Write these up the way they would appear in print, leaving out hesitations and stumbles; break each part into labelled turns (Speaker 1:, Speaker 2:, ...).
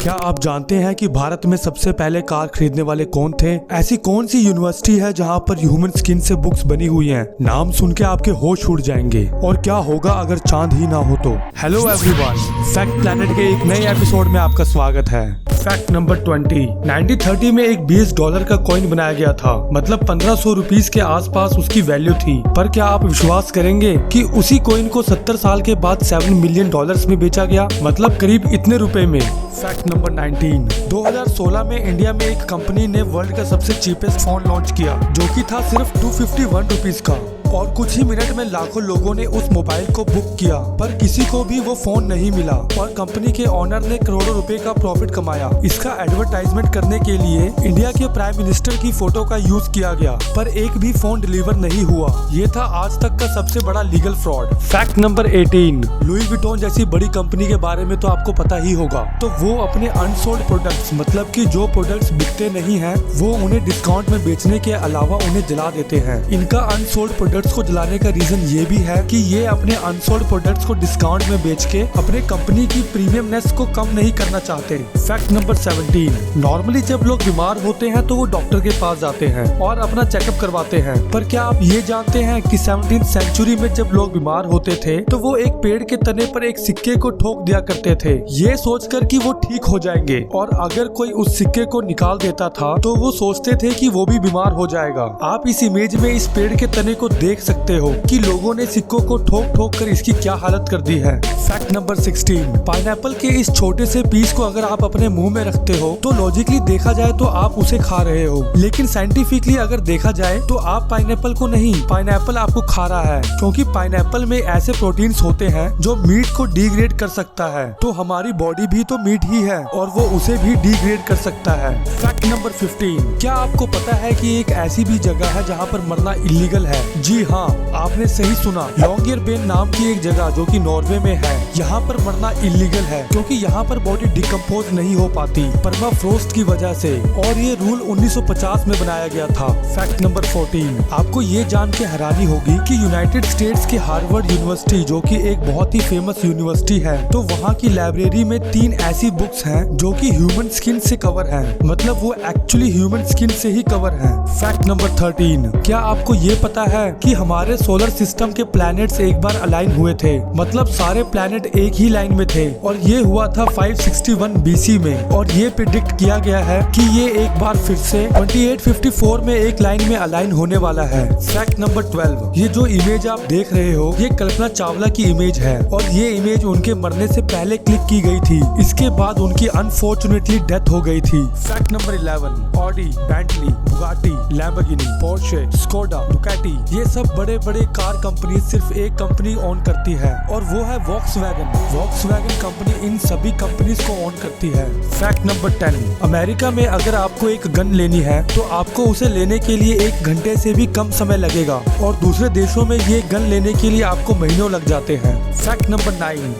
Speaker 1: क्या आप जानते हैं कि भारत में सबसे पहले कार खरीदने वाले कौन थे? ऐसी कौन सी यूनिवर्सिटी है जहां पर ह्यूमन स्किन से बुक्स बनी हुई हैं? नाम सुन के आपके होश उड़ जाएंगे। और क्या होगा अगर चांद ही ना हो तो? हेलो एवरीवन, फैक्ट प्लैनेट के एक नए एपिसोड में आपका स्वागत है। Fact number 20। 1930 में एक $20 का कॉइन बनाया गया था, मतलब 1500 रुपीज के आसपास उसकी वैल्यू थी। पर क्या आप विश्वास करेंगे कि उसी कॉइन को 70 साल के बाद $7 मिलियन में बेचा गया, मतलब करीब इतने रुपए में। Fact number 19। 2016 में इंडिया में एक कंपनी ने वर्ल्ड का सबसे चीपेस्ट फोन लॉन्च किया, जो कि था सिर्फ 251 रुपीज का। और कुछ ही मिनट में लाखों लोगों ने उस मोबाइल को बुक किया, पर किसी को भी वो फोन नहीं मिला और कंपनी के ओनर ने करोड़ों रुपए का प्रॉफिट कमाया। इसका एडवर्टाइजमेंट करने के लिए इंडिया के प्राइम मिनिस्टर की फोटो का यूज किया गया, पर एक भी फोन डिलीवर नहीं हुआ। ये था आज तक का सबसे बड़ा legal fraud. Fact number 18। Louis Vuitton जैसी बड़ी कंपनी के बारे में तो आपको पता ही होगा। तो वो अपने अनसोल्ड प्रोडक्ट्स, मतलब कि जो प्रोडक्ट्स बिकते नहीं हैं, वो उन्हें डिस्काउंट में बेचने के अलावा उन्हें जला देते हैं। इनका अनसोल्ड प्रोडक्ट्स को जलाने का रीजन ये भी है कि ये अपने अनसोल्ड प्रोडक्ट्स को डिस्काउंट में बेच के अपने कंपनी की प्रीमियमनेस को कम नहीं करना चाहते। Fact number 17। नॉर्मली जब लोग बीमार होते हैं तो वो डॉक्टर के पास जाते हैं और अपना चेकअप करवाते हैं। पर क्या आप ये जानते हैं कि 17th सेंचुरी में जब लोग बीमार होते थे तो वो एक पेड़ के तने पर एक सिक्के को ठोक दिया करते थे, ये सोचकर कि वो ठीक हो जाएंगे। और अगर कोई उस सिक्के को निकाल देता था तो वो सोचते थे कि वो भी बीमार हो जाएगा। आप इस इमेज में इस पेड़ के तने को देख सकते हो कि लोगों ने सिक्कों को ठोक ठोक कर इसकी क्या हालत कर दी है। Fact number 16। पाइनएप्पल के इस छोटे से पीस को अगर आप अपने मुंह में रखते हो तो लॉजिकली देखा जाए तो आप उसे खा रहे हो, लेकिन साइंटिफिकली अगर देखा जाए तो आप पाइनएप्पल को नहीं, पाइनएप्पल आपको खा रहा है, क्योंकि पाइनएप्पल में ऐसे प्रोटीन्स होते हैं जो मीट को डिग्रेड कर सकता है। तो हमारी बॉडी भी तो मीट ही है और वो उसे भी डिग्रेड कर सकता है। Fact number 15। क्या आपको पता है कि एक ऐसी भी जगह है जहाँ पर मरना इलीगल है? जी हाँ, आपने सही सुना। लॉन्गियरबेन नाम की एक जगह जो कि नॉर्वे में है, यहाँ पर मरना इलीगल है क्योंकि यहाँ पर बॉडी डिकम्पोज नहीं हो पाती परमाफ्रोस्ट की वजह से, और ये रूल 1950 में बनाया गया था। Fact number 14। आपको ये जान के हैरानी होगी कि यूनाइटेड स्टेट्स की हार्वर्ड यूनिवर्सिटी, जो कि एक बहुत ही फेमस यूनिवर्सिटी है, तो वहाँ की लाइब्रेरी में 3 ऐसी बुक्स हैं जो कि ह्यूमन स्किन से कवर हैं, मतलब वो एक्चुअली ह्यूमन स्किन से ही कवर हैं। Fact number 13। क्या आपको ये पता है कि हमारे सोलर सिस्टम के प्लैनेट्स एक बार अलाइन हुए थे, मतलब सारे प्लैनेट एक ही लाइन में थे, और ये हुआ था 561 BC में। और ये प्रिडिक्ट किया गया है कि ये एक बार फिर से 2854 में एक लाइन में अलाइन होने वाला है। Fact number 12। ये जो इमेज आप देख रहे हो ये कल्पना चावला की इमेज है, और ये इमेज उनके मरने से पहले क्लिक की गई थी। इसके बाद उनकी अनफॉर्चुनेटली डेथ हो गई थी। Fact number 11। Audi, Bentley, Bugatti, Lamborghini, Porsche, Skoda, Ducati, ये सब बड़े बड़े कार कंपनी सिर्फ एक कंपनी ओन करती है, और वो है वॉक्सवैगन। वॉक्सवैगन कंपनी इन सभी कंपनीज को ओन करती है। Fact number 10। अमेरिका में अगर आपको एक गन लेनी है तो आपको उसे लेने के लिए 1 घंटे से भी कम समय लगेगा, और दूसरे देशों में ये गन लेने के लिए आपको महीनों लग जाते हैं। Fact number 9।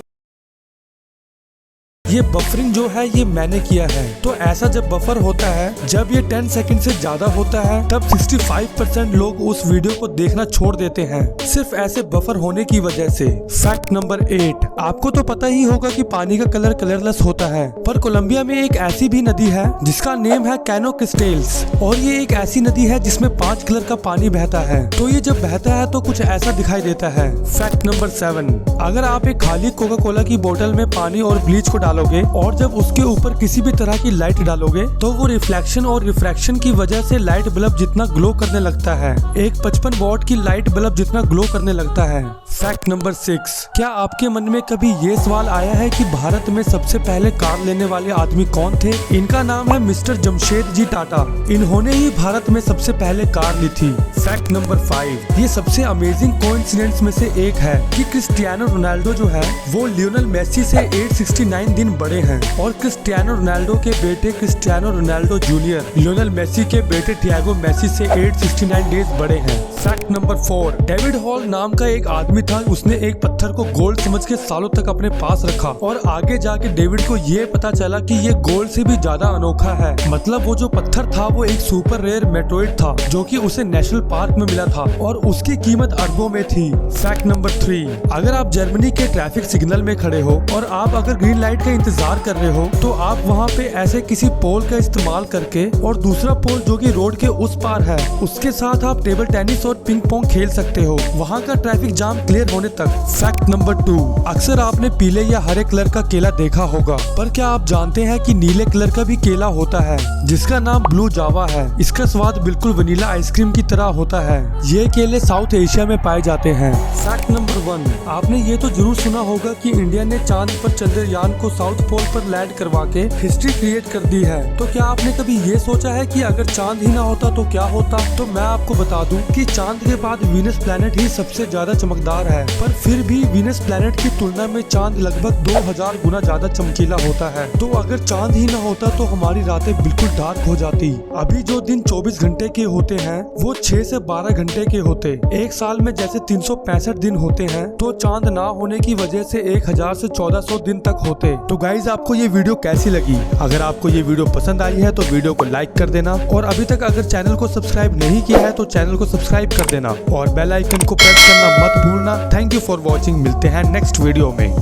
Speaker 1: ये बफरिंग जो है ये मैंने किया है। तो ऐसा जब बफर होता है, जब ये 10 सेकंड से ज्यादा होता है, तब 65% लोग उस वीडियो को देखना छोड़ देते हैं, सिर्फ ऐसे बफर होने की वजह से। Fact number 8। आपको तो पता ही होगा कि पानी का कलर कलरलेस होता है, पर कोलंबिया में एक ऐसी भी नदी है जिसका नेम है कैनो क्रिस्टल्स, और ये एक ऐसी नदी है जिसमें 5 कलर का पानी बहता है। तो ये जब बहता है तो कुछ ऐसा दिखाई देता है। Fact number 7। अगर आप एक खाली कोका कोला की बोतल में पानी और ब्लीच को डालोगे और जब उसके ऊपर किसी भी तरह की लाइट डालोगे तो वो रिफ्लेक्शन और रिफ्रैक्शन की वजह से लाइट बल्ब जितना ग्लो करने लगता है, एक 55 वॉट की लाइट बल्ब जितना ग्लो करने लगता है। Fact number 6। क्या आपके मन में कभी ये सवाल आया है कि भारत में सबसे पहले कार लेने वाले आदमी कौन थे? इनका नाम है मिस्टर जमशेदजी टाटा। इन्होंने ही भारत में सबसे पहले कार ली थी। Fact number 5। ये सबसे अमेजिंग कोइंसिडेंस में से एक है कि क्रिस्टियानो रोनाल्डो जो है वो लियोनेल मेसी से 869 दिन बड़े हैं, और क्रिस्टियानो रोनाल्डो के बेटे Cristiano Ronaldo junior Lionel Messi के बेटे थियागो मेसी से 869 डेज बड़े हैं। Fact number 4। डेविड हॉल नाम का एक आदमी था, उसने एक पत्थर को गोल्ड समझ के सालों तक अपने पास रखा, और आगे जाके डेविड को ये पता चला कि ये गोल्ड से भी ज्यादा अनोखा है, मतलब वो जो पत्थर था वो एक सुपर रेयर मेटोइड था जो कि उसे नेशनल पार्क में मिला था, और उसकी कीमत अरबों में थी। Fact number 3। अगर आप जर्मनी के ट्रैफिक सिग्नल में खड़े हो और आप अगर ग्रीन लाइट का इंतजार कर रहे हो तो आप वहाँ पे ऐसे किसी पोल का इस्तेमाल करके और दूसरा पोल जो कि रोड के उस पार है उसके साथ आप टेबल टेनिस और पिंग पोंग खेल सकते हो वहाँ का ट्रैफिक जाम क्लियर होने तक। फैक्ट नंबर 2, अक्सर आपने पीले या हरे कलर का केला देखा होगा, पर क्या आप जानते हैं कि नीले कलर का भी केला होता है जिसका नाम ब्लू जावा है। इसका स्वाद बिल्कुल वनीला आइसक्रीम की तरह होता है। ये केले साउथ एशिया में पाए जाते हैं। फैक्ट नंबर 1, आपने ये तो जरूर सुना होगा कि इंडिया ने चांद पर चंद्रयान को साउथ पोल पर लैंड करवा के हिस्ट्री क्रिएट कर दी है। तो क्या आपने कभी ये सोचा है कि अगर चांद ही ना होता तो क्या होता? तो मैं आपको बता दूं कि चांद के बाद वीनस प्लैनेट ही सबसे ज्यादा चमकदार है, पर फिर भी वीनस प्लैनेट की तुलना में चांद लगभग 2000 गुना ज्यादा चमकीला होता है। तो अगर चांद ही ना होता तो हमारी रातें बिल्कुल डार्क हो जाती। अभी जो दिन 24 घंटे के होते हैं वो 6 से 12 घंटे के होते। एक साल में जैसे 365 दिन होते हैं तो चांद ना होने की वजह से 1000 से 1400 दिन तक होते। तो गाइज आपको ये वीडियो कैसी लगी? अगर आपको ये वीडियो पसंद आई है तो वीडियो को लाइक कर देना, और अभी तक अगर चैनल को सब्सक्राइब नहीं किया है तो चैनल को सब्सक्राइब कर देना और बेल आइकन को प्रेस करना मत भूलना। Thank you for watching. मिलते हैं नेक्स्ट वीडियो में।